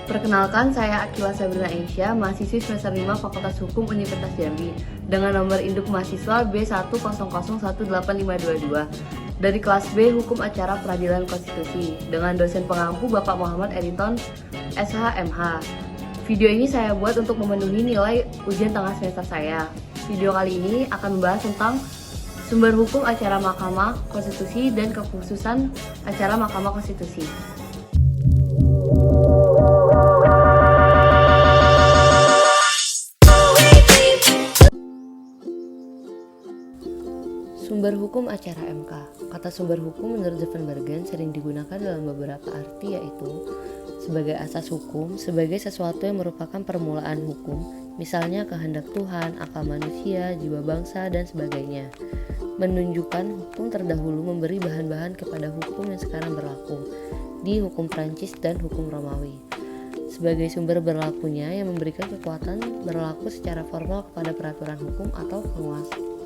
Perkenalkan, saya Akila Sabrina Aisyah, mahasiswi semester 5 Fakultas Hukum Universitas Jambi, dengan nomor induk mahasiswa B100185222 dari kelas B Hukum Acara Peradilan Konstitusi, dengan dosen pengampu Bapak Muhammad Eriton, SH.MH. Video ini saya buat untuk memenuhi nilai ujian tengah semester saya. Video kali ini akan membahas tentang sumber hukum acara Mahkamah Konstitusi dan kekhususan acara Mahkamah Konstitusi. Sumber hukum acara MK. Kata sumber hukum menurut Zevenbergen sering digunakan dalam beberapa arti, yaitu sebagai asas hukum, sebagai sesuatu yang merupakan permulaan hukum, misalnya kehendak Tuhan, akal manusia, jiwa bangsa, dan sebagainya. Menunjukkan hukum terdahulu memberi bahan-bahan kepada hukum yang sekarang berlaku di hukum Prancis dan hukum Romawi. Sebagai sumber berlakunya yang memberikan kekuatan berlaku secara formal kepada peraturan hukum atau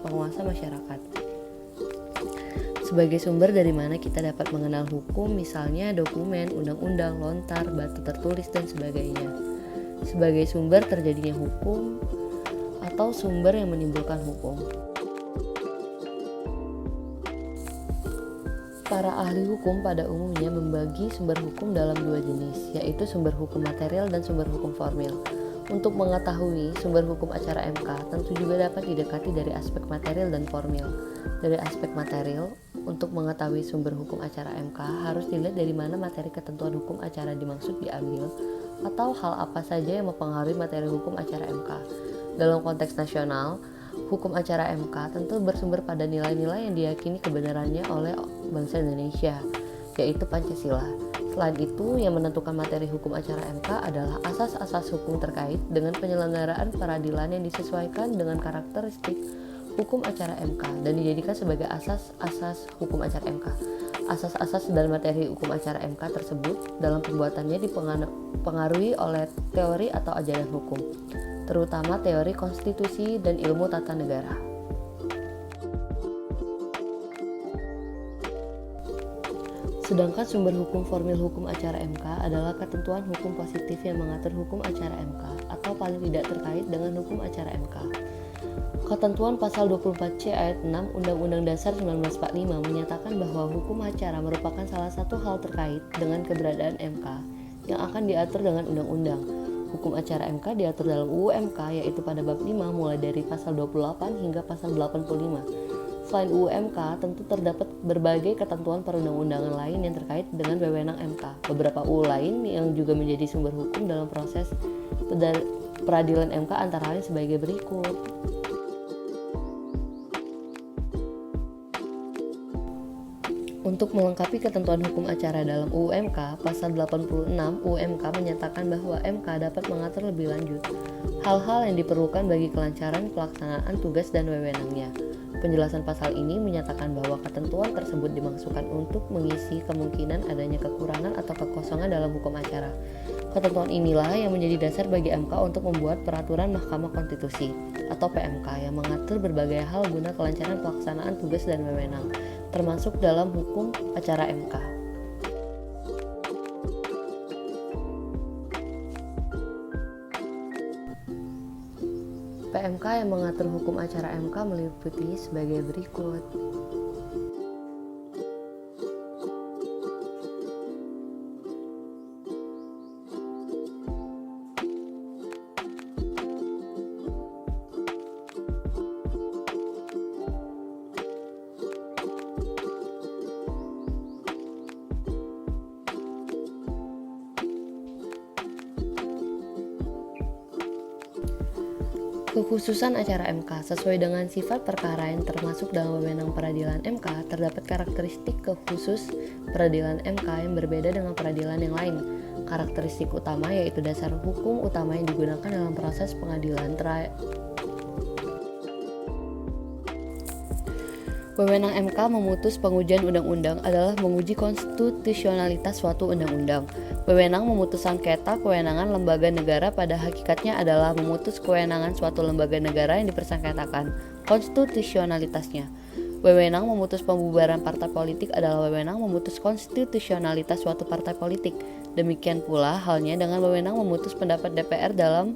penguasa masyarakat. Sebagai sumber dari mana kita dapat mengenal hukum, misalnya dokumen, undang-undang, lontar, batu tertulis, dan sebagainya. Sebagai sumber terjadinya hukum atau sumber yang menimbulkan hukum. Para ahli hukum pada umumnya membagi sumber hukum dalam dua jenis, yaitu sumber hukum material dan sumber hukum formil. Untuk mengetahui sumber hukum acara MK, tentu juga dapat didekati dari aspek material dan formil. Dari aspek material, untuk mengetahui sumber hukum acara MK harus dilihat dari mana materi ketentuan hukum acara dimaksud diambil, atau hal apa saja yang mempengaruhi materi hukum acara MK. Dalam konteks nasional, hukum acara MK tentu bersumber pada nilai-nilai yang diyakini kebenarannya oleh bangsa Indonesia, yaitu Pancasila. Selain itu, yang menentukan materi hukum acara MK adalah asas-asas hukum terkait dengan penyelenggaraan peradilan yang disesuaikan dengan karakteristik hukum acara MK dan dijadikan sebagai asas-asas hukum acara MK. Asas-asas dan materi hukum acara MK tersebut dalam pembuatannya dipengaruhi oleh teori atau ajaran hukum, terutama teori konstitusi dan ilmu tata negara. Sedangkan sumber hukum formil hukum acara MK adalah ketentuan hukum positif yang mengatur hukum acara MK atau paling tidak terkait dengan hukum acara MK. Ketentuan pasal 24C ayat 6 Undang-Undang Dasar 1945 menyatakan bahwa hukum acara merupakan salah satu hal terkait dengan keberadaan MK yang akan diatur dengan undang-undang. Hukum acara MK diatur dalam UU MK, yaitu pada bab 5 mulai dari pasal 28 hingga pasal 85. Selain UU MK, tentu terdapat berbagai ketentuan perundang-undangan lain yang terkait dengan wewenang MK. Beberapa UU lain yang juga menjadi sumber hukum dalam proses peradilan MK antara lain sebagai berikut. Untuk melengkapi ketentuan hukum acara dalam UU MK, pasal 86 UU MK menyatakan bahwa MK dapat mengatur lebih lanjut hal-hal yang diperlukan bagi kelancaran pelaksanaan tugas dan wewenangnya. Penjelasan pasal ini menyatakan bahwa ketentuan tersebut dimaksudkan untuk mengisi kemungkinan adanya kekurangan atau kekosongan dalam hukum acara. Ketentuan inilah yang menjadi dasar bagi MK untuk membuat peraturan Mahkamah Konstitusi atau PMK yang mengatur berbagai hal guna kelancaran pelaksanaan tugas dan wewenang, termasuk dalam hukum acara MK. PMK yang mengatur hukum acara MK meliputi sebagai berikut. Kekhususan acara MK sesuai dengan sifat perkara yang termasuk dalam wewenang peradilan MK, terdapat karakteristik kekhusus peradilan MK yang berbeda dengan peradilan yang lain. Karakteristik utama yaitu dasar hukum utama yang digunakan dalam proses pengadilan. Wewenang MK memutus pengujian undang-undang adalah menguji konstitusionalitas suatu undang-undang. Wewenang memutus sengketa kewenangan lembaga negara pada hakikatnya adalah memutus kewenangan suatu lembaga negara yang dipersengketakan konstitusionalitasnya. Wewenang memutus pembubaran partai politik adalah wewenang memutus konstitusionalitas suatu partai politik. Demikian pula halnya dengan wewenang memutus pendapat DPR dalam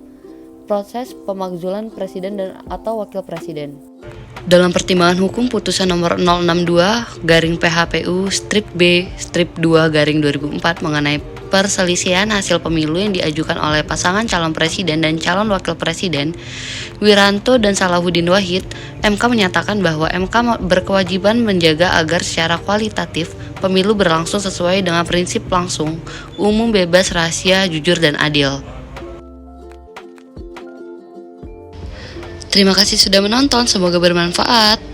proses pemakzulan presiden dan atau wakil presiden. Dalam pertimbangan hukum putusan nomor 062/PHPU strip B strip 2/2004 mengenai perselisihan hasil pemilu yang diajukan oleh pasangan calon presiden dan calon wakil presiden Wiranto dan Salahuddin Wahid, MK menyatakan bahwa MK berkewajiban menjaga agar secara kualitatif pemilu berlangsung sesuai dengan prinsip langsung, umum, bebas, rahasia, jujur, dan adil. Terima kasih sudah menonton, semoga bermanfaat.